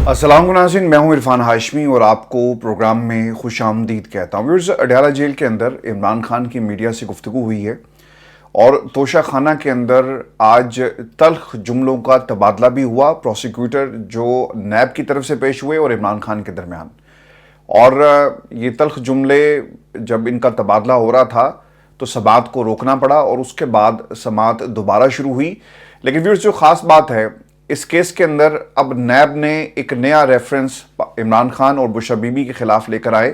अस्सलाम नाज़रीन, मैं हूं इरफान हाशमी और आपको प्रोग्राम में खुश आमदीद कहता हूं। व्यूअर्स, अडयाला जेल के अंदर इमरान खान की मीडिया से गुफ्तगू हुई है और तोशा खाना के अंदर आज तल्ख जुमलों का तबादला भी हुआ। प्रोसिक्यूटर जो नैब की तरफ से पेश हुए और इमरान खान के दरमियान, और ये तल्ख जुमले जब इनका तबादला हो रहा था तो समाअत को रोकना पड़ा और उसके बाद समाअत दोबारा शुरू हुई। लेकिन व्यूअर्स, जो ख़ास बात है इस केस के अंदर, अब नैब ने एक नया रेफरेंस इमरान खान और बुशरा बीबी के खिलाफ लेकर आए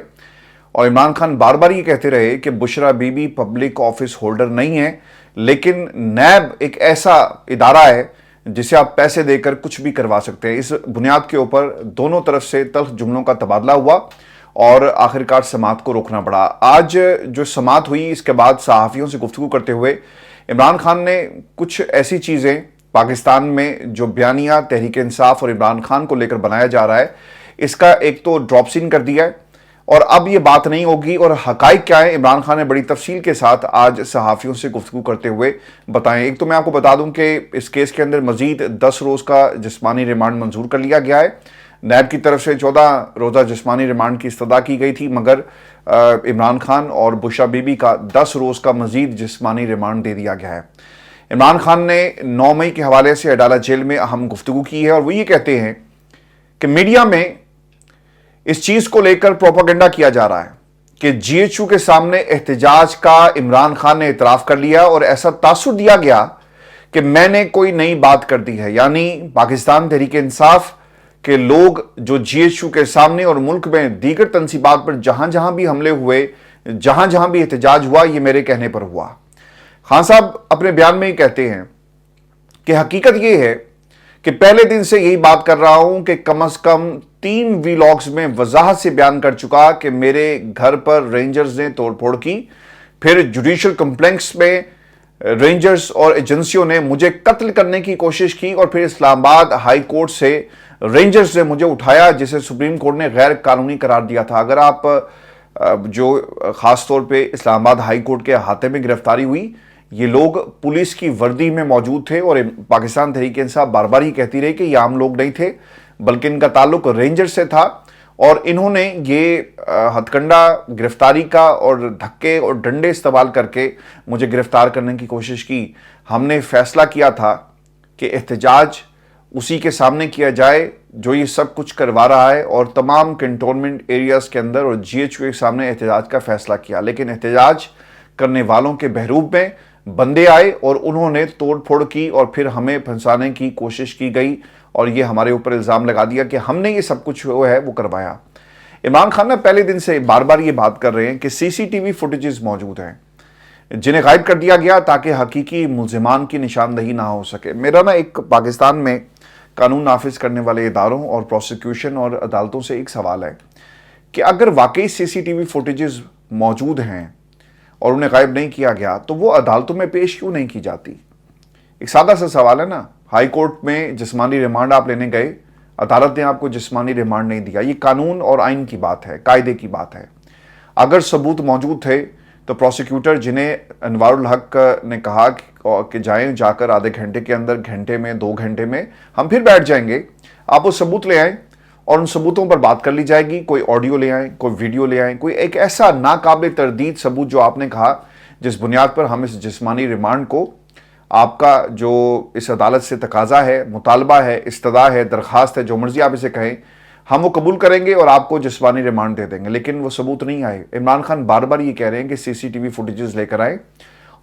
और इमरान खान बार बार ये कहते रहे कि Bushra Bibi public office holder नहीं है, लेकिन नैब एक ऐसा इदारा है जिसे आप पैसे देकर कुछ भी करवा सकते हैं। इस बुनियाद के ऊपर दोनों तरफ से तल्ख जुमलों का तबादला हुआ और आखिरकार समाअत को रोकना पड़ा। आज जो समाअत हुई, इसके बाद सहाफ़ियों से गुफ्तगू करते हुए इमरान खान ने कुछ ऐसी चीज़ें पाकिस्तान में जो बयानिया तहरीक इंसाफ और इमरान खान को लेकर बनाया जा रहा है, इसका एक तो ड्रॉप सीन कर दिया है और अब ये बात नहीं होगी। और हकाइक क्या है, इमरान खान ने बड़ी तफसील के साथ आज सहाफ़ियों से गुफ्तगू करते हुए बताएं। एक तो मैं आपको बता दूं कि इस केस के अंदर मजीद 10 रोज़ का जिस्मानी रिमांड मंजूर कर लिया गया है। नैब की तरफ से 14 रोज़ा जिस्मानी रिमांड की इस्तदा की गई थी, मगर इमरान खान और बुशरा बीबी का 10 रोज़ का मजीद जिस्मानी रिमांड दे दिया गया है। इमरान खान ने 9 मई के हवाले से अडाला जेल में अहम गुफ्तगू की है और वो ये कहते हैं कि मीडिया में इस चीज़ को लेकर प्रोपेगेंडा किया जा रहा है कि जीएचयू के सामने एहतजाज का इमरान खान ने इतराफ़ कर लिया और ऐसा तासुर दिया गया कि मैंने कोई नई बात कर दी है। यानी पाकिस्तान तहरीक इंसाफ के लोग जो जीएचयू के सामने और मुल्क में दीगर तनसीबात पर जहां जहां भी हमले हुए, जहां जहां भी एहतजाज हुआ, ये मेरे कहने पर हुआ। खान साहब अपने बयान में ही कहते हैं कि हकीकत यह है कि पहले दिन से यही बात कर रहा हूं कि कम से कम 3 वीलॉग्स में वजाहत से बयान कर चुका कि मेरे घर पर रेंजर्स ने तोड़फोड़ की, फिर जुडिशल कॉम्प्लेक्स में रेंजर्स और एजेंसियों ने मुझे कत्ल करने की कोशिश की और फिर इस्लामाबाद हाई कोर्ट से रेंजर्स ने मुझे उठाया, जिसे सुप्रीम कोर्ट ने गैर कानूनी करार दिया था। अगर आप जो ख़ास तौर पे इस्लामाबाद हाई कोर्ट के अहाते में गिरफ्तारी हुई, ये लोग पुलिस की वर्दी में मौजूद थे और पाकिस्तान तहरीक इंसाफ बार बार ही कहती रही कि ये आम लोग नहीं थे, बल्कि इनका ताल्लुक रेंजर से था और इन्होंने ये हथकंडा गिरफ्तारी का और धक्के और डंडे इस्तेमाल करके मुझे गिरफ्तार करने की कोशिश की। हमने फैसला किया था कि एहतजाज उसी के सामने किया जाए जो ये सब कुछ करवा रहा है और तमाम कंटोनमेंट एरियाज़ के अंदर और जीएचयू के सामने एहतजाज का फैसला किया। लेकिन एहतजाज करने वालों के बहरूप में बंदे आए और उन्होंने तोड़फोड़ की और फिर हमें फंसाने की कोशिश की गई और ये हमारे ऊपर इल्ज़ाम लगा दिया कि हमने ये सब कुछ जो है वो करवाया। इमरान खान ने पहले दिन से बार बार ये बात कर रहे हैं कि सीसीटीवी फुटेजेस मौजूद हैं जिन्हें गायब कर दिया गया ताकि हकीकी मुल्ज़िमान की निशानदही ना हो सके। मेरा ना एक पाकिस्तान में कानून नाफिज करने वाले इदारों और प्रोसिक्यूशन और अदालतों से एक सवाल है कि अगर वाकई सीसीटीवी फुटेजेस मौजूद हैं और उन्हें गायब नहीं किया गया तो वो अदालतों में पेश क्यों नहीं की जाती। एक सादा सा सवाल है ना। हाई कोर्ट में जिस्मानी रिमांड आप लेने गए, अदालत ने आपको जिस्मानी रिमांड नहीं दिया। ये कानून और आइन की बात है, कायदे की बात है। अगर सबूत मौजूद थे तो प्रोसिक्यूटर, जिन्हें अनवारुल हक ने कहा कि जाएं, जाकर आधे घंटे के अंदर, घंटे में, 2 घंटे में हम फिर बैठ जाएंगे, आप वो सबूत ले आएँ और उन सबूतों पर बात कर ली जाएगी। कोई ऑडियो ले आएँ, कोई वीडियो ले आएँ, कोई एक ऐसा नाकाबिल तरदीद सबूत जो आपने कहा, जिस बुनियाद पर हम इस जिस्मानी रिमांड को, आपका जो इस अदालत से तकाजा है, मुतालबा है, इस्तदा है, दरख्वास्त है, जो मर्जी आप इसे कहें, हम वो कबूल करेंगे और आपको जिस्मानी रिमांड दे देंगे। लेकिन वो सबूत नहीं आए। इमरान खान बार बार ये कह रहे हैं कि सीसीटीवी फुटेजेस लेकर आए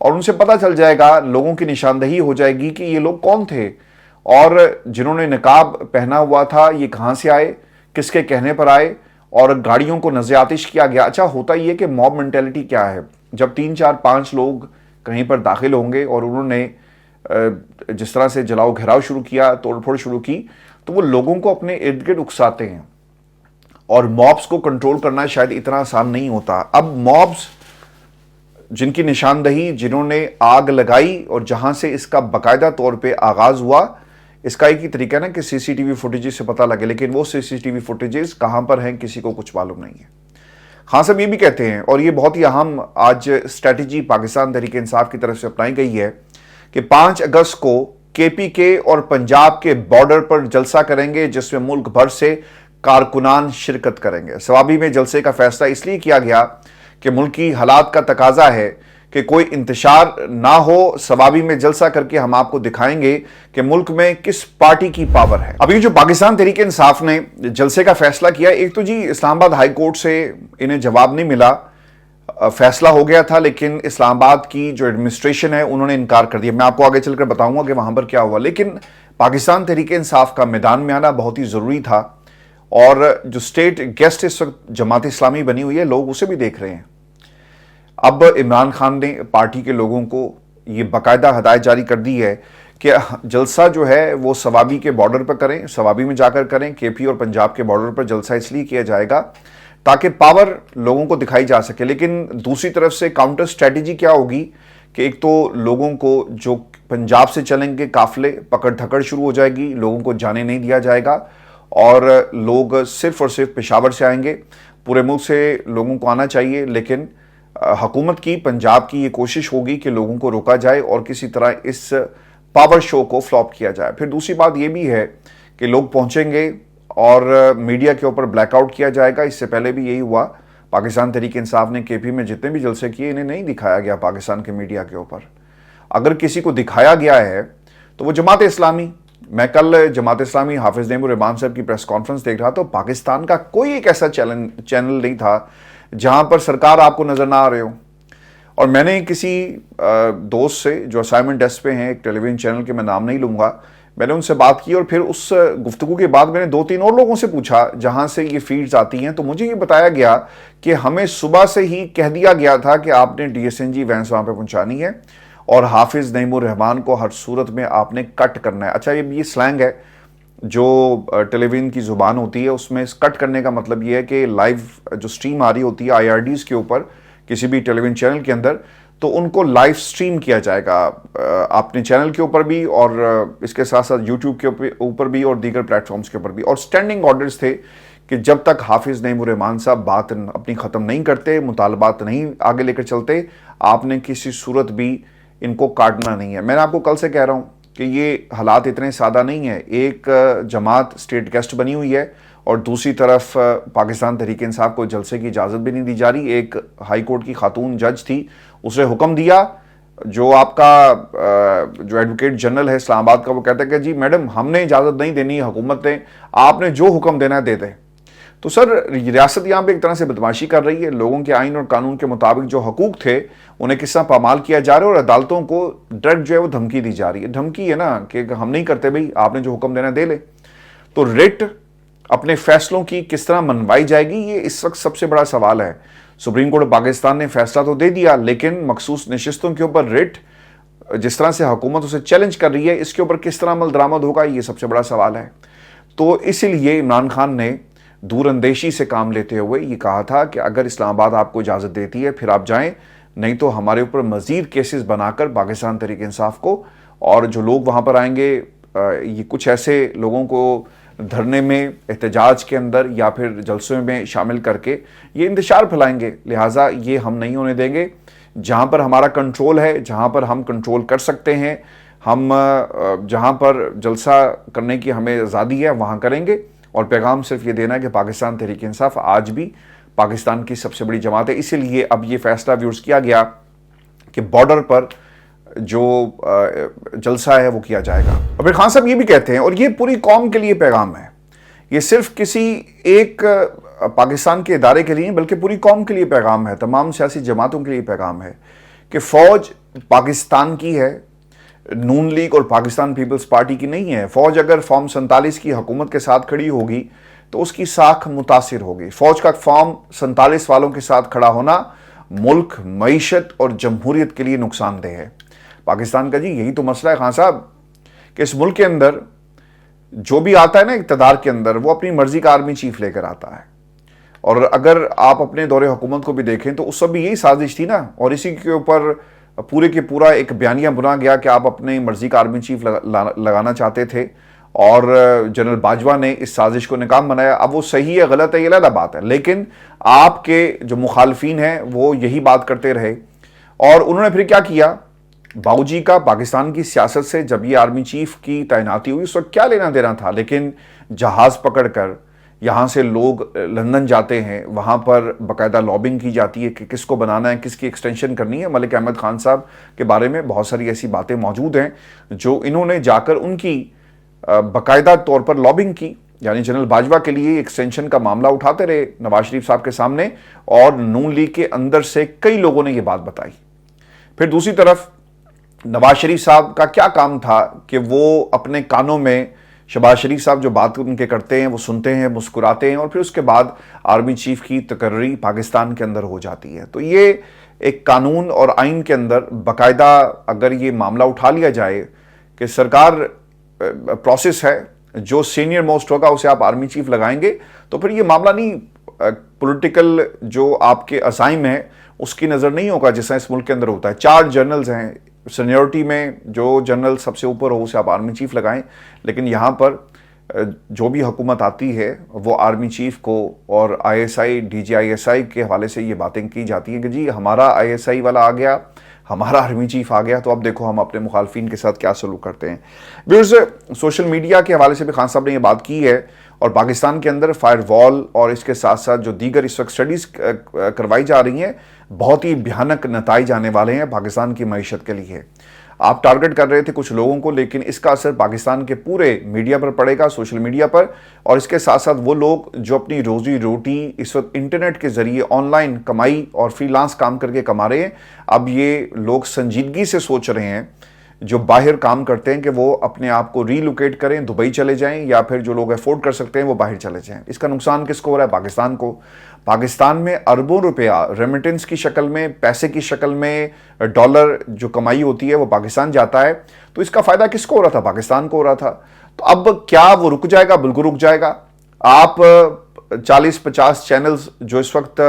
और उनसे पता चल जाएगा, लोगों की निशानदही हो जाएगी कि ये लोग कौन थे और जिन्होंने निकाब पहना हुआ था ये कहाँ से आए, किसके कहने पर आए, और गाड़ियों को नज़र-ए-आतिश किया गया। अच्छा, होता ये कि मॉब मेंटेलिटी क्या है, जब 3, 4, 5 लोग कहीं पर दाखिल होंगे और उन्होंने जिस तरह से जलाओ घेराव शुरू किया, तोड़फोड़ शुरू की, तो वो लोगों को अपने इर्द गिर्द उकसाते हैं और मॉब्स को कंट्रोल करना शायद इतना आसान नहीं होता। अब मॉब्स जिनकी निशानदही, जिन्होंने आग लगाई और जहां से इसका बाकायदा तौर पे आगाज हुआ, इसका एक ही तरीका है ना कि सीसीटीवी फुटेजेस से पता लगे, लेकिन वो सीसीटीवी फुटेजेस कहां पर हैं किसी को कुछ मालूम नहीं है। खान साहब ये भी कहते हैं, और ये बहुत ही अहम आज स्ट्रैटेजी पाकिस्तान तहरीक इंसाफ की तरफ से अपनाई गई है, कि 5 अगस्त को KPK اور پنجاب کے بارڈر پر جلسہ کریں گے جس میں ملک بھر سے کارکنان شرکت کریں گے۔ سوابی میں جلسے کا فیصلہ اس لیے کیا گیا کہ ملکی حالات کا تقاضا ہے کہ کوئی انتشار نہ ہو۔ سوابی میں جلسہ کر کے ہم آپ کو دکھائیں گے کہ ملک میں کس پارٹی کی پاور ہے۔ ابھی جو پاکستان تحریک انصاف نے جلسے کا فیصلہ کیا، ایک تو جی اسلام آباد ہائی کورٹ سے انہیں جواب نہیں ملا، فیصلہ ہو گیا تھا، لیکن اسلام آباد کی جو ایڈمنسٹریشن ہے انہوں نے انکار کر دیا۔ میں آپ کو آگے چل کر بتاؤں گا کہ وہاں پر کیا ہوا، لیکن پاکستان تحریک انصاف کا میدان میں آنا بہت ہی ضروری تھا، اور جو اسٹیٹ گیسٹ اس وقت جماعت اسلامی بنی ہوئی ہے، لوگ اسے بھی دیکھ رہے ہیں۔ اب عمران خان نے پارٹی کے لوگوں کو یہ باقاعدہ ہدایت جاری کر دی ہے کہ جلسہ جو ہے وہ سوابی کے بارڈر پر کریں، سوابی میں جا کر کریں۔ KP اور پنجاب کے بارڈر پر جلسہ اس لیے کیا جائے گا تاکہ پاور لوگوں کو دکھائی جا سکے، لیکن دوسری طرف سے کاؤنٹر سٹریٹجی کیا ہوگی کہ ایک تو لوگوں کو جو پنجاب سے چلیں گے قافلے، پکڑ دھکڑ شروع ہو جائے گی، لوگوں کو جانے نہیں دیا جائے گا، اور لوگ صرف اور صرف پشاور سے آئیں گے۔ پورے ملک سے لوگوں کو آنا چاہیے، لیکن حکومت کی، پنجاب کی یہ کوشش ہوگی کہ لوگوں کو روکا جائے اور کسی طرح اس پاور شو کو فلاپ کیا جائے۔ پھر دوسری بات یہ بھی ہے کہ لوگ پہنچیں گے اور میڈیا کے اوپر بلیک آؤٹ کیا جائے گا۔ اس سے پہلے بھی یہی ہوا، پاکستان تحریک انصاف نے KP میں جتنے بھی جلسے کیے انہیں نہیں دکھایا گیا پاکستان کے میڈیا کے اوپر۔ اگر کسی کو دکھایا گیا ہے تو وہ جماعت اسلامی۔ میں کل جماعت اسلامی حافظ نعیم الرحمان صاحب کی پریس کانفرنس دیکھ رہا، تو پاکستان کا کوئی ایک ایسا چینل نہیں تھا جہاں پر سرکار آپ کو نظر نہ آ رہے ہو۔ اور میں نے کسی دوست سے جو اسائنمنٹ ڈیسک پہ ہیں ایک ٹیلی ویژن چینل کے، میں نام نہیں لوں گا، میں نے ان سے بات کی، اور پھر اس گفتگو کے بعد میں نے 2-3 اور لوگوں سے پوچھا جہاں سے یہ فیڈز آتی ہیں، تو مجھے یہ بتایا گیا کہ ہمیں صبح سے ہی کہہ دیا گیا تھا کہ آپ نے DSNG وینس وہاں پہ پہنچانی ہے اور حافظ نعیم الرحمان کو ہر صورت میں آپ نے کٹ کرنا ہے۔ اچھا، یہ سلینگ ہے جو ٹیلی ویژن کی زبان ہوتی ہے، اس میں کٹ کرنے کا مطلب یہ ہے کہ لائیو جو سٹریم آ رہی ہوتی ہے IRDs کے اوپر کسی بھی ٹیلی ویژن چینل کے اندر، تو ان کو لائیو سٹریم کیا جائے گا اپنے چینل کے اوپر بھی، اور اس کے ساتھ ساتھ YouTube کے اوپر بھی اور دیگر پلیٹ فارمز کے اوپر بھی۔ اور سٹینڈنگ آرڈرز تھے کہ جب تک حافظ نعیم الرحمان صاحب بات اپنی ختم نہیں کرتے، مطالبات نہیں آگے لے کر چلتے، آپ نے کسی صورت بھی ان کو کاٹنا نہیں ہے۔ میں نے آپ کو کل سے کہہ رہا ہوں کہ یہ حالات اتنے سادہ نہیں ہیں۔ ایک جماعت اسٹیٹ گیسٹ بنی ہوئی ہے اور دوسری طرف پاکستان تحریک انصاف کو جلسے کی اجازت بھی نہیں دی جا رہی۔ ایک ہائی کورٹ کی خاتون جج تھی، اس نے حکم دیا، جو آپ کا جو ایڈوکیٹ جنرل ہے اسلام آباد کا، وہ کہتا ہے کہ جی میڈم ہم نے اجازت نہیں دینی، حکومت نے، آپ نے جو حکم دینا ہے دے دیں۔ تو سر ریاست یہاں پہ ایک طرح سے بدماشی کر رہی ہے، لوگوں کے آئین اور قانون کے مطابق جو حقوق تھے انہیں کس طرح پامال کیا جا رہا ہے، اور عدالتوں کو ڈائریکٹ جو ہے وہ دھمکی دی جا رہی ہے۔ دھمکی ہے نا کہ ہم نہیں کرتے بھائی، آپ نے جو حکم دینا دے لے۔ تو ریٹ اپنے فیصلوں کی کس طرح منوائی جائے گی، یہ اس وقت سب سے بڑا سوال ہے۔ سپریم کورٹ پاکستان نے فیصلہ تو دے دیا، لیکن مخصوص نشستوں کے اوپر ریٹ جس طرح سے حکومت اسے چیلنج کر رہی ہے، اس کے اوپر کس طرح عمل درآمد ہوگا، یہ سب سے بڑا سوال ہے۔ تو اسی لیے عمران خان نے دور اندیشی سے کام لیتے ہوئے یہ کہا تھا کہ اگر اسلام آباد آپ کو اجازت دیتی ہے پھر آپ جائیں، نہیں تو ہمارے اوپر مزید کیسز بنا کر پاکستان تحریک انصاف کو، اور جو لوگ وہاں پر آئیں گے، یہ کچھ ایسے لوگوں کو دھرنے میں، احتجاج کے اندر یا پھر جلسوں میں شامل کر کے یہ انتشار پھیلائیں گے، لہٰذا یہ ہم نہیں ہونے دیں گے۔ جہاں پر ہمارا کنٹرول ہے، جہاں پر ہم کنٹرول کر سکتے ہیں، ہم جہاں پر جلسہ کرنے کی ہمیں آزادی ہے وہاں کریں گے۔ اور پیغام صرف یہ دینا ہے کہ پاکستان تحریک انصاف آج بھی پاکستان کی سب سے بڑی جماعت ہے۔ اسی لیے اب یہ فیصلہ ویورز کیا گیا کہ بارڈر پر جو جلسہ ہے وہ کیا جائے گا۔ عامر خان صاحب یہ بھی کہتے ہیں، اور یہ پوری قوم کے لیے پیغام ہے، یہ صرف کسی ایک پاکستان کے ادارے کے لیے نہیں بلکہ پوری قوم کے لیے پیغام ہے، تمام سیاسی جماعتوں کے لیے پیغام ہے کہ فوج پاکستان کی ہے، نون لیگ اور پاکستان پیپلز پارٹی کی نہیں ہے۔ فوج اگر فارم 47 کی حکومت کے ساتھ کھڑی ہوگی تو اس کی ساکھ متاثر ہوگی۔ فوج کا فارم 47 والوں کے ساتھ کھڑا ہونا ملک، معیشت اور جمہوریت کے لیے نقصان دہ ہے۔ پاکستان کا جی یہی تو مسئلہ ہے خان صاحب، کہ اس ملک کے اندر جو بھی آتا ہے نا اقتدار کے اندر، وہ اپنی مرضی کا آرمی چیف لے کر آتا ہے۔ اور اگر آپ اپنے دور حکومت کو بھی دیکھیں تو اس سب بھی یہی سازش تھی نا، اور اسی کے اوپر پورے کے پورا ایک بیانیہ بنا گیا کہ آپ اپنے مرضی کا آرمی چیف لگانا چاہتے تھے، اور جنرل باجوہ نے اس سازش کو ناکام بنایا۔ اب وہ صحیح ہے غلط ہے یہ علیحدہ بات ہے، لیکن آپ کے جو مخالفین ہیں وہ یہی بات کرتے رہے، اور انہوں نے پھر کیا کیا، बाबूजी का पाकिस्तान की सियासत से जब ये आर्मी चीफ की तैनाती हुई उस वक्त क्या लेना देना था, लेकिन जहाज़ पकड़कर यहाँ से लोग लंदन जाते हैं, वहाँ पर बाकायदा लॉबिंग की जाती है कि किसको बनाना है, किसकी एक्सटेंशन करनी है। मलिक अहमद खान साहब के बारे में बहुत सारी ऐसी बातें मौजूद हैं जो इन्होंने जाकर उनकी बाकायदा तौर पर लॉबिंग की, यानी जनरल बाजवा के लिए एक्सटेंशन का मामला उठाते रहे नवाज शरीफ साहब के सामने, और नून लीग के अंदर से कई लोगों ने ये बात बताई। फिर दूसरी तरफ नवाज शरीफ साहब का क्या काम था कि वो अपने कानों में शहबाज शरीफ साहब जो बात उनके करते हैं वो सुनते हैं, मुस्कुराते हैं, और फिर उसके बाद आर्मी चीफ की तकर्री पाकिस्तान के अंदर हो जाती है। तो ये एक कानून और आइन के अंदर बाकायदा अगर ये मामला उठा लिया जाए कि सरकार प्रोसेस है, जो सीनियर मोस्ट होगा उसे आप आर्मी चीफ लगाएंगे, तो फिर ये मामला नहीं पॉलिटिकल जो आपके असाइम है उसकी नज़र नहीं होगा जैसा इस मुल्क के अंदर होता है। 4 जनरल्स हैं सीनियरिटी में, जो जनरल सबसे ऊपर हो उसे आप आर्मी चीफ लगाएं, लेकिन यहाँ पर जो भी हुकूमत आती है वो आर्मी चीफ को और ISI DGISI के हवाले से ये बातें की जाती हैं कि जी हमारा ISI वाला आ गया, हमारा आर्मी चीफ आ गया, तो अब देखो हम अपने मुखालफिन के साथ क्या सलूक करते हैं। व्यूअर्स, सोशल मीडिया के हवाले से भी खान साहब ने ये बात की है, और पाकिस्तान के अंदर फायर वॉल और इसके साथ साथ जो दीगर इस वक्त स्टडीज़ करवाई जा रही हैं, बहुत ही भयानक नताइज आने वाले हैं पाकिस्तान की मईशत के लिए। आप टारगेट कर रहे थे कुछ लोगों को, लेकिन इसका असर पाकिस्तान के पूरे मीडिया पर पड़ेगा, सोशल मीडिया पर, और इसके साथ साथ वो लोग जो अपनी रोजी रोटी इस वक्त इंटरनेट के ज़रिए ऑनलाइन कमाई और फ्रीलांस काम करके कमा रहे हैं, अब ये लोग संजीदगी से सोच रहे हैं जो बाहर काम करते हैं कि वो अपने आप को रीलोकेट करें, दुबई चले जाएं, या फिर जो लोग अफोर्ड कर सकते हैं वो बाहर चले जाएं। इसका नुकसान किसको हो रहा है? पाकिस्तान को। पाकिस्तान में अरबों रुपया रेमिटेंस की शक्ल में, पैसे की शक्ल में, डॉलर जो कमाई होती है वो पाकिस्तान जाता है, तो इसका फ़ायदा किसको हो रहा था? पाकिस्तान को हो रहा था। तो अब क्या वो रुक जाएगा? बिल्कुल रुक जाएगा। आप 40-50 चैनल्स जो इस वक्त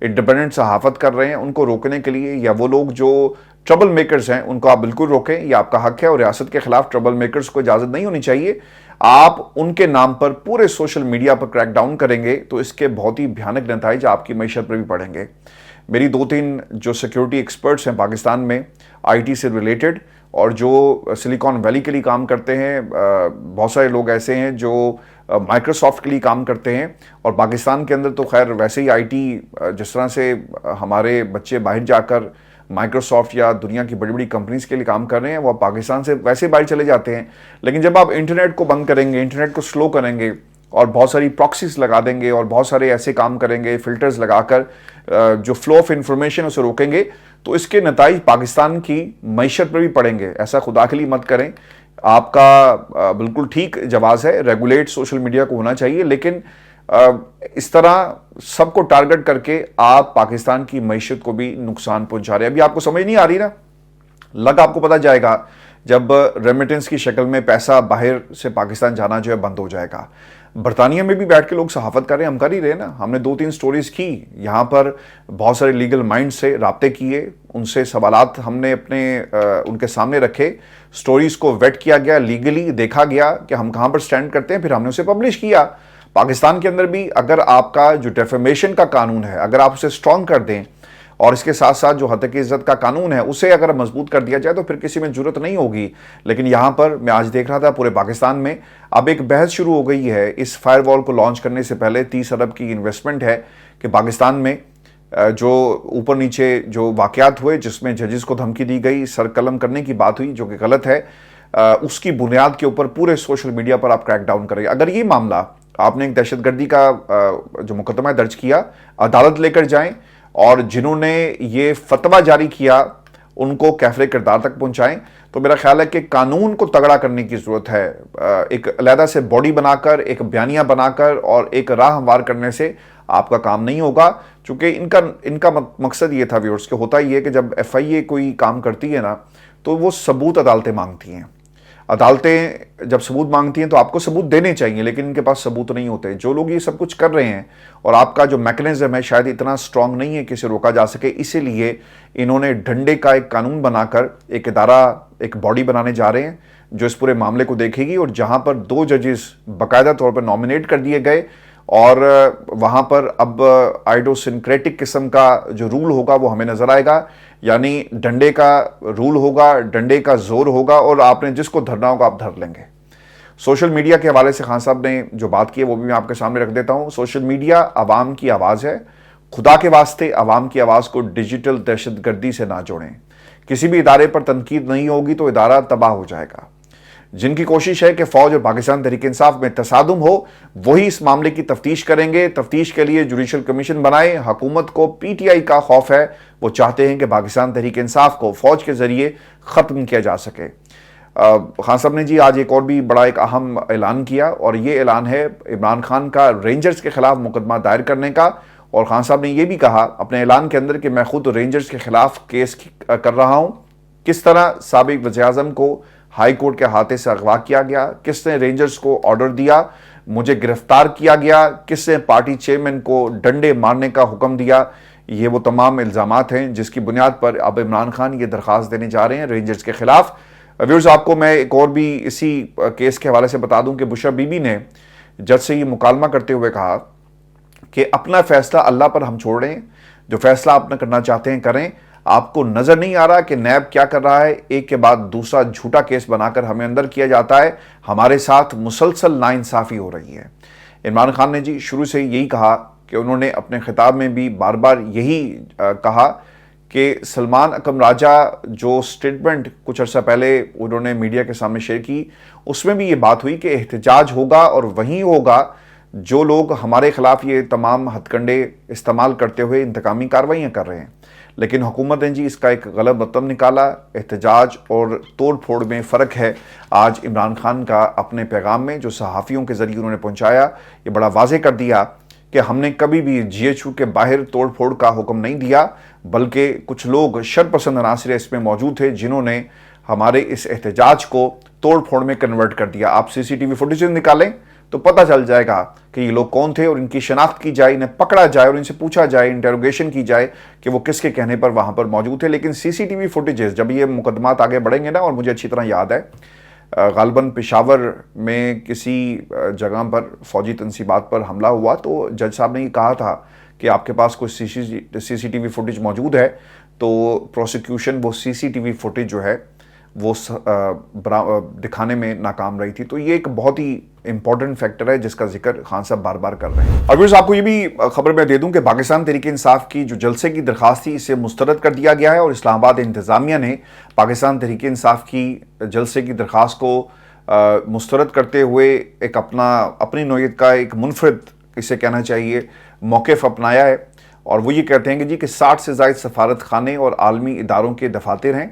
इंडिपेंडेंट सहाफ़त कर रहे हैं उनको रोकने के लिए, या वो लोग जो ट्रबल मेकर्स हैं उनको आप बिल्कुल रोकें, ये आपका हक है, और रियासत के खिलाफ ट्रबल मेकर्स को इजाज़त नहीं होनी चाहिए। आप उनके नाम पर पूरे सोशल मीडिया पर क्रैकडाउन करेंगे तो इसके बहुत ही भयानक नतीजे आपकी मईशत पर भी पड़ेंगे। मेरी 2-3 जो सिक्योरिटी एक्सपर्ट्स हैं पाकिस्तान में IT से रिलेटेड, और जो सिलिकॉन वैली के लिए काम करते हैं, बहुत सारे लोग ऐसे हैं जो माइक्रोसॉफ्ट के लिए काम करते हैं, और पाकिस्तान के अंदर तो खैर वैसे ही IT जिस तरह से हमारे बच्चे बाहर जाकर माइक्रोसॉफ्ट या दुनिया की बड़ी बड़ी कंपनीज के लिए काम कर रहे हैं, वो पाकिस्तान से वैसे बाहर चले जाते हैं। लेकिन जब आप इंटरनेट को बंद करेंगे, इंटरनेट को स्लो करेंगे, और बहुत सारी प्रॉक्सीज लगा देंगे, और बहुत सारे ऐसे काम करेंगे फिल्टर्स लगाकर जो फ्लो ऑफ इंफॉर्मेशन उसे रोकेंगे, तो इसके नताइज पाकिस्तान की मईशत पर भी पड़ेंगे। ऐसा खुदा के लिए मत करें। आपका बिल्कुल ठीक जवाब है, रेगुलेट सोशल मीडिया को होना चाहिए, लेकिन इस तरह सबको टारगेट करके आप पाकिस्तान की मईशत को भी नुकसान पहुंचा रहे हैं। अभी आपको समझ नहीं आ रही ना, लग आपको पता जाएगा जब रेमिटेंस की शक्ल में पैसा बाहर से पाकिस्तान जाना जो है बंद हो जाएगा। बरतानिया में भी बैठ के लोग सहाफत कर रहे हैं, हम कर ही रहे ना। हमने 2-3 स्टोरीज की, यहाँ पर बहुत सारे लीगल माइंड से राब्ते किए, उनसे सवालात हमने अपने उनके सामने रखे, स्टोरीज को वेट किया गया, लीगली देखा गया कि हम कहाँ पर स्टैंड करते हैं, फिर हमने उसे पब्लिश किया। पाकिस्तान के अंदर भी अगर आपका जो डेफेमेशन का कानून है अगर आप उसे स्ट्रॉन्ग कर दें, और इसके साथ साथ जो हद की इज्जत का कानून है उसे अगर मजबूत कर दिया जाए, तो फिर किसी में जरूरत नहीं होगी। लेकिन यहाँ पर मैं आज देख रहा था पूरे पाकिस्तान में अब एक बहस शुरू हो गई है। इस फायरवॉल को लॉन्च करने से पहले 30 अरब की इन्वेस्टमेंट है कि पाकिस्तान में जो ऊपर नीचे जो वाकयात हुए जिसमें जजेस को धमकी दी गई, सर कलम करने की बात हुई जो कि गलत है, उसकी बुनियाद के ऊपर पूरे सोशल मीडिया पर आप क्रैकडाउन करेंगे। अगर ये मामला आपने एक दहशतगर्दी का जो मुकदमा दर्ज किया, अदालत लेकर जाएं, और जिन्होंने ये फतवा जारी किया उनको कैफरे किरदार तक पहुंचाएं, तो मेरा ख्याल है कि कानून को तगड़ा करने की ज़रूरत है। एक अलहदा से बॉडी बनाकर, एक बयानिया बनाकर और एक राह हमवार करने से आपका काम नहीं होगा, चूँकि इनका मकसद ये था व्यूअर्स कि होता ही है कि जब FIA कोई काम करती है ना, तो वो सबूत अदालतें मांगती हैं। अदालतें जब सबूत मांगती हैं तो आपको सबूत देने चाहिए, लेकिन इनके पास सबूत नहीं होते। जो लोग ये सब कुछ कर रहे हैं और आपका जो मैकेनिज्म है शायद इतना स्ट्रांग नहीं है कि इसे रोका जा सके, इसीलिए इन्होंने डंडे का एक कानून बनाकर एक इदारा, एक बॉडी बनाने जा रहे हैं जो इस पूरे मामले को देखेगी, और जहां पर 2 जजेस बाकायदा तौर पर नॉमिनेट कर दिए गए اور وہاں پر اب آئیڈوسنکریٹک قسم کا جو رول ہوگا وہ ہمیں نظر آئے گا، یعنی ڈنڈے کا رول ہوگا، ڈنڈے کا زور ہوگا، اور آپ نے جس کو دھرنا ہوگا آپ دھر لیں گے۔ سوشل میڈیا کے حوالے سے خان صاحب نے جو بات کی ہے وہ بھی میں آپ کے سامنے رکھ دیتا ہوں۔ سوشل میڈیا عوام کی آواز ہے، خدا کے واسطے عوام کی آواز کو ڈیجیٹل دہشت گردی سے نہ جوڑیں۔ کسی بھی ادارے پر تنقید نہیں ہوگی تو ادارہ تباہ ہو جائے گا۔ جن کی کوشش ہے کہ فوج اور پاکستان تحریک انصاف میں تصادم ہو، وہی اس معاملے کی تفتیش کریں گے۔ تفتیش کے لیے جوڈیشل کمیشن بنائے۔ حکومت کو پی ٹی آئی کا خوف ہے، وہ چاہتے ہیں کہ پاکستان تحریک انصاف کو فوج کے ذریعے ختم کیا جا سکے۔ خان صاحب نے جی آج ایک اور بھی بڑا ایک اہم اعلان کیا، اور یہ اعلان ہے عمران خان کا رینجرز کے خلاف مقدمہ دائر کرنے کا۔ اور خان صاحب نے یہ بھی کہا اپنے اعلان کے اندر کہ میں خود رینجرز کے خلاف کیس کر رہا ہوں۔ کس طرح سابق وزیر اعظم کو ہائی کورٹ کے ہاتھے سے اغوا کیا گیا، کس نے رینجرز کو آرڈر دیا، مجھے گرفتار کیا گیا، کس نے پارٹی چیئرمین کو ڈنڈے مارنے کا حکم دیا، یہ وہ تمام الزامات ہیں جس کی بنیاد پر اب عمران خان یہ درخواست دینے جا رہے ہیں رینجرز کے خلاف۔ ویورز آپ کو میں ایک اور بھی اسی کیس کے حوالے سے بتا دوں کہ بشرا بی بی نے جج سے یہ مکالمہ کرتے ہوئے کہا کہ اپنا فیصلہ اللہ پر ہم چھوڑ رہے ہیں، جو فیصلہ آپ نہ کرنا چاہتے ہیں کریں۔ آپ کو نظر نہیں آ رہا کہ نیب کیا کر رہا ہے؟ ایک کے بعد دوسرا جھوٹا کیس بنا کر ہمیں اندر کیا جاتا ہے، ہمارے ساتھ مسلسل ناانصافی ہو رہی ہے۔ عمران خان نے جی شروع سے یہی کہا کہ انہوں نے اپنے خطاب میں بھی بار بار یہی کہا کہ سلمان اکرم راجہ جو سٹیٹمنٹ کچھ عرصہ پہلے انہوں نے میڈیا کے سامنے شیئر کی، اس میں بھی یہ بات ہوئی کہ احتجاج ہوگا اور وہی ہوگا جو لوگ ہمارے خلاف یہ تمام ہتھ کنڈے استعمال کرتے ہوئے انتقامی کارروائیاں کر رہے ہیں۔ لیکن حکومت نے جی اس کا ایک غلط مطلب نکالا۔ احتجاج اور توڑ پھوڑ میں فرق ہے۔ آج عمران خان کا اپنے پیغام میں جو صحافیوں کے ذریعے انہوں نے پہنچایا، یہ بڑا واضح کر دیا کہ ہم نے کبھی بھی جی ایچ یو کے باہر توڑ پھوڑ کا حکم نہیں دیا، بلکہ کچھ لوگ شر پسند عناصر اس میں موجود تھے جنہوں نے ہمارے اس احتجاج کو توڑ پھوڑ میں کنورٹ کر دیا۔ آپ سی سی ٹی وی فوٹیج نکالیں تو پتہ چل جائے گا کہ یہ لوگ کون تھے، اور ان کی شناخت کی جائے، انہیں پکڑا جائے اور ان سے پوچھا جائے، انٹروگیشن کی جائے کہ وہ کس کے کہنے پر وہاں پر موجود تھے۔ لیکن سی سی ٹی وی فوٹیجز جب یہ مقدمات آگے بڑھیں گے نا، اور مجھے اچھی طرح یاد ہے غالباً پشاور میں کسی جگہ پر فوجی تنصیبات پر حملہ ہوا تو جج صاحب نے یہ کہا تھا کہ آپ کے پاس کوئی سی سی ٹی وی فوٹیج موجود ہے، تو پروسیکیوشن وہ سی سی ٹی وی فوٹیج جو ہے وہ دکھانے میں ناکام رہی تھی۔ تو یہ ایک بہت ہی امپورٹنٹ فیکٹر ہے جس کا ذکر خان صاحب بار بار کر رہے ہیں۔ اور آپ کو یہ بھی خبر میں دے دوں کہ پاکستان تحریک انصاف کی جو جلسے کی درخواست تھی اسے مسترد کر دیا گیا ہے، اور اسلام آباد انتظامیہ نے پاکستان تحریک انصاف کی جلسے کی درخواست کو مسترد کرتے ہوئے ایک اپنی نوعیت کا ایک منفرد اسے کہنا چاہیے موقف اپنایا ہے، اور وہ یہ کہتے ہیں کہ جی کہ 60 سے زائد سفارت خانے اور عالمی اداروں کے دفاتر ہیں،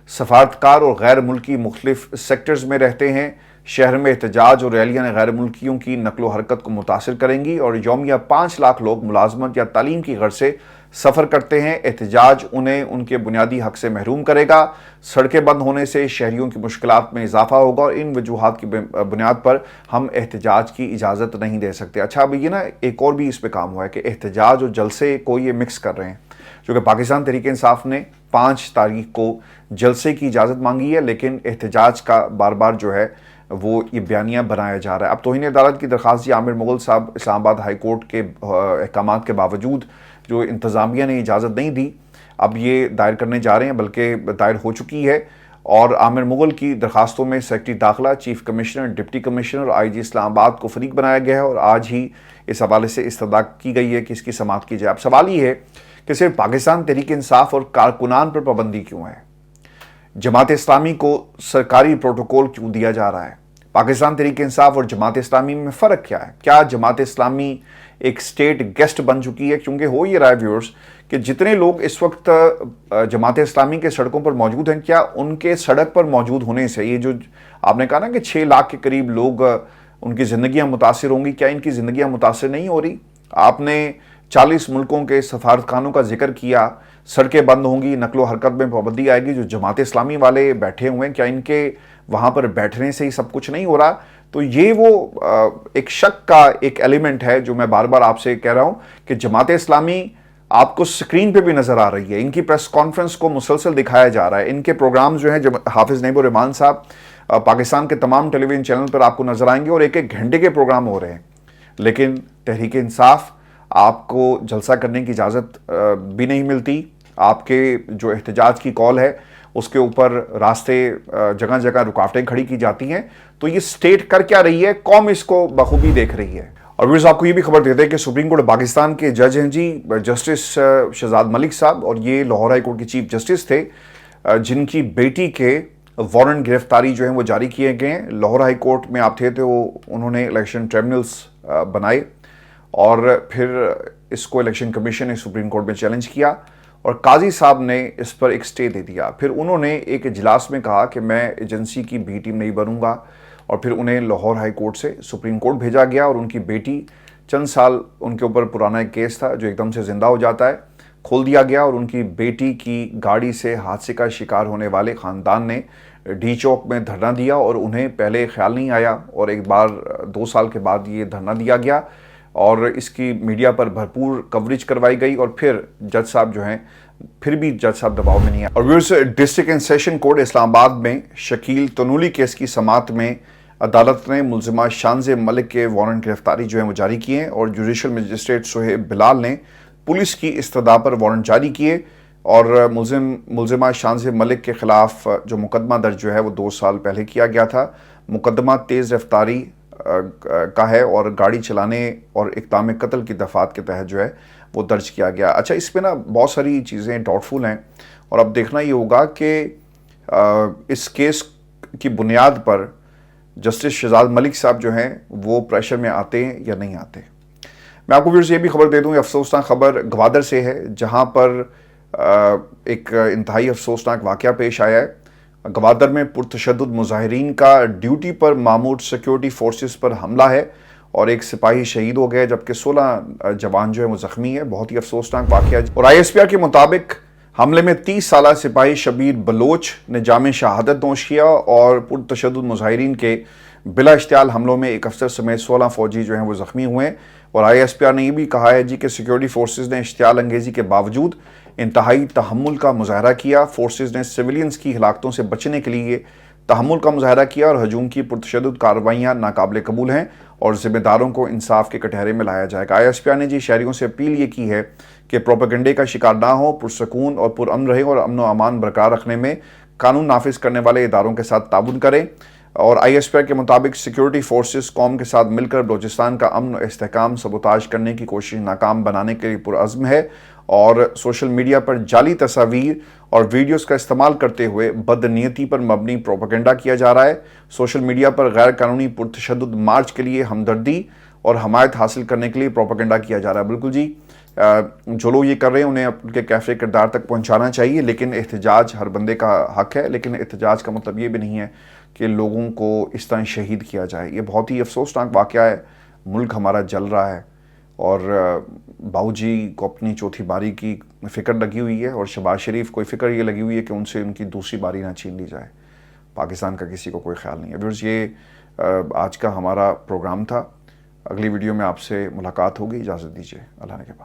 سفارتکار اور غیر ملکی مختلف سیکٹرز میں رہتے ہیں۔ شہر میں احتجاج اور ریلیاں غیر ملکیوں کی نقل و حرکت کو متاثر کریں گی، اور یومیہ 5 لاکھ لوگ ملازمت یا تعلیم کی غرض سے سفر کرتے ہیں۔ احتجاج انہیں ان کے بنیادی حق سے محروم کرے گا۔ سڑکیں بند ہونے سے شہریوں کی مشکلات میں اضافہ ہوگا، اور ان وجوہات کی بنیاد پر ہم احتجاج کی اجازت نہیں دے سکتے۔ اچھا اب یہ نا ایک اور بھی اس پہ کام ہوا ہے کہ احتجاج اور جلسے کو یہ مکس کر رہے ہیں، جو کہ پاکستان تحریک انصاف نے 5 تاریخ کو جلسے کی اجازت مانگی ہے، لیکن احتجاج کا بار بار جو ہے وہ یہ بیانیہ بنایا جا رہا ہے۔ اب توہین عدالت کی درخواست عامر مغل صاحب اسلام آباد ہائی کورٹ کے احکامات کے باوجود جو انتظامیہ نے اجازت نہیں دی، اب یہ دائر کرنے جا رہے ہیں، بلکہ دائر ہو چکی ہے۔ اور عامر مغل کی درخواستوں میں سیکرٹری داخلہ، چیف کمشنر، ڈپٹی کمشنر اور آئی جی اسلام آباد کو فریق بنایا گیا ہے، اور آج ہی اس حوالے سے استدعا کی گئی ہے کہ اس کی سماعت کی جائے۔ اب سوال یہ ہے کہ صرف پاکستان تحریک انصاف اور کارکنان پر پابندی کیوں ہے؟ جماعت اسلامی کو سرکاری پروٹوکول کیوں دیا جا رہا ہے؟ پاکستان تحریک انصاف اور جماعت اسلامی میں فرق کیا ہے؟ کیا جماعت اسلامی ایک سٹیٹ گیسٹ بن چکی ہے؟ کیونکہ ہو یہ رہا ہے ویورز کہ جتنے لوگ اس وقت جماعت اسلامی کے سڑکوں پر موجود ہیں، کیا ان کے سڑک پر موجود ہونے سے یہ جو آپ نے کہا نا کہ 6 لاکھ کے قریب لوگ ان کی زندگیاں متاثر ہوں گی، کیا ان کی زندگیاں متاثر نہیں ہو رہی؟ آپ نے 40 ملکوں کے سفارت خانوں کا ذکر کیا، سڑکیں بند ہوں گی، نقل و حرکت میں پابندی آئے گی، جو جماعت اسلامی والے بیٹھے ہوئے ہیں کیا ان کے وہاں پر بیٹھنے سے ہی سب کچھ نہیں ہو رہا؟ تو یہ وہ ایک شک کا ایک ایلیمنٹ ہے جو میں بار بار آپ سے کہہ رہا ہوں کہ جماعت اسلامی آپ کو سکرین پہ بھی نظر آ رہی ہے، ان کی پریس کانفرنس کو مسلسل دکھایا جا رہا ہے، ان کے پروگرامز جو ہیں حافظ نعیب الرحمان صاحب پاکستان کے تمام ٹیلی ویژن چینل پر آپ کو نظر آئیں گے، اور 1 گھنٹے کے پروگرام ہو رہے ہیں، لیکن तहरीक इंसाफ, आपको जलसा करने की इजाज़त भी नहीं मिलती। आपके जो एहतजाज की कॉल है उसके ऊपर रास्ते जगह जगह रुकावटें खड़ी की जाती हैं। तो ये स्टेट कर क्या रही है, कौम इसको बखूबी देख रही है। और व्यूअर्स, आपको ये भी खबर देते हैं कि सुप्रीम कोर्ट पाकिस्तान के जज हैं जी, जस्टिस शहजाद मलिक साहब, और ये लाहौर हाई कोर्ट के चीफ जस्टिस थे, जिनकी बेटी के वारंट गिरफ्तारी जो है वो जारी किए गए हैं। लाहौर हाई कोर्ट में आप थे तो उन्होंने इलेक्शन ट्रिब्यूनल्स बनाए और फिर इसको इलेक्शन कमीशन ने सुप्रीम कोर्ट में चैलेंज किया और काजी साहब ने इस पर एक स्टे दे दिया। फिर उन्होंने एक इजलास में कहा कि मैं एजेंसी की बी टीम नहीं बनूंगा, और फिर उन्हें लाहौर हाई कोर्ट से सुप्रीम कोर्ट भेजा गया। और उनकी बेटी, चंद साल उनके ऊपर पुराना एक केस था जो एकदम से जिंदा हो जाता है, खोल दिया गया। और उनकी बेटी की गाड़ी से हादसे का शिकार होने वाले ख़ानदान ने डी चौक में धरना दिया और उन्हें पहले ख्याल नहीं आया, और एक बार 2 साल के बाद ये धरना दिया गया और इसकी मीडिया पर भरपूर कवरेज करवाई गई। और फिर जज साहब जो हैं, फिर भी जज साहब दबाव में नहीं आए। और viewers, district and session court Islamabad में शकील तनूली केस की समाअत में अदालत ने मुलजिमा शानज़ मलिक के वारंट गिरफ्तारी जो है वो जारी किए हैं और जुडिशल मजिस्ट्रेट सोहेब बिलाल ने पुलिस की इस्तदा पर वारंट जारी किए। और मुलजिमा शानज़ मलिक के खिलाफ जो मुकदमा दर्ज जो है वो 2 साल पहले किया गया था। मुकदमा तेज़ रफ्तारी का है और गाड़ी चलाने और इक़दाम कत्ल की दफ़ात के तहत जो है वो दर्ज किया गया। अच्छा, इस पे ना बहुत सारी चीज़ें डाउटफुल हैं और अब देखना ये होगा कि इस केस की बुनियाद पर जस्टिस शहजाद मलिक साहब जो हैं वो प्रेशर में आते हैं या नहीं आते। मैं आपको व्यूअर्स ये भी खबर दे दूँ, अफसोसनाक खबर गवादर से है, जहाँ पर एक इंतहाई अफसोसनाक वाक़या पेश आया है। गवादर में पुरतशद्दुद मुजाहिरीन का ड्यूटी पर मामूर सिक्योरिटी फोर्सेस पर हमला है और एक सिपाही शहीद हो गए, जबकि 16 जवान जो है वो ज़ख्मी है। बहुत ही अफसोसनाक वाक़या। और ISPR के मुताबिक हमले में 30 साला सिपाही शबीर बलोच ने जाम शहादत नोश किया और पुरतशद्दुद मुजाहिरीन के बिला इश्तियाल हमलों में एक अफसर समेत 16 फौजी जो हैं वो ज़ख्मी हुए। और ISPR ने यह भी कहा है जी कि सिक्योरिटी फोर्सेस ने इश्तियाल अंगेज़ी के बावजूद इंतहाई तहम्मुल का मुजाहरा किया। फोर्सेस ने सिविलियंस की हिलाकतों से बचने के लिए तहम्मुल का मुजाहरा किया और हजूम की पुरतशद्दुद कार्रवाइयाँ नाकाबिल कबूल हैं और ज़िम्मेदारों को इंसाफ के कटहरे में लाया जाएगा। ISPR ने जी शहरियों से अपील ये की है कि प्रोपेगेंडे का शिकार ना हो, पुरसकून और पुरअमन रहे और अमन व अमान बरकरार रखने में कानून नाफिज करने वाले इदारों के साथ ताउन करें। और ISPR के मुताबिक सिक्योरिटी फोर्सेस कौम के साथ मिलकर बलोचिस्तान का अमन और इस्तेहकाम सबोताज करने की कोशिश नाकाम बनाने के लिए पुरअज़्म है और सोशल मीडिया पर जाली तस्वीर और वीडियोस का इस्तेमाल करते हुए बदनीयती पर मबनी प्रोपेगेंडा किया जा रहा है। सोशल मीडिया पर गैर कानूनी पुरतशद्दुद मार्च के लिए हमदर्दी और हमायत हासिल करने के लिए प्रोपेगेंडा किया जा रहा है। बिल्कुल जी, जो लोग ये कर रहे हैं उन्हें उनके कैफे किरदार तक पहुंचाना चाहिए, लेकिन एहतजाज हर बंदे का हक है। लेकिन एहतजाज का मतलब ये भी नहीं है कि लोगों को इस तरह शहीद किया जाए। ये बहुत ही अफसोसनाक वाक़या है। मुल्क हमारा जल रहा है और बाऊजी को अपनी चौथी बारी की फ़िक्र लगी हुई है और शहबाज शरीफ को फ़िक्र ये लगी हुई है कि उनसे उनकी दूसरी बारी ना छीन ली जाए। पाकिस्तान का किसी को कोई ख्याल नहीं है। व्यूअर्स, ये आज का हमारा प्रोग्राम था। अगली वीडियो में आपसे मुलाकात होगी। इजाज़त दीजिए। अल्लाह ने के बाद।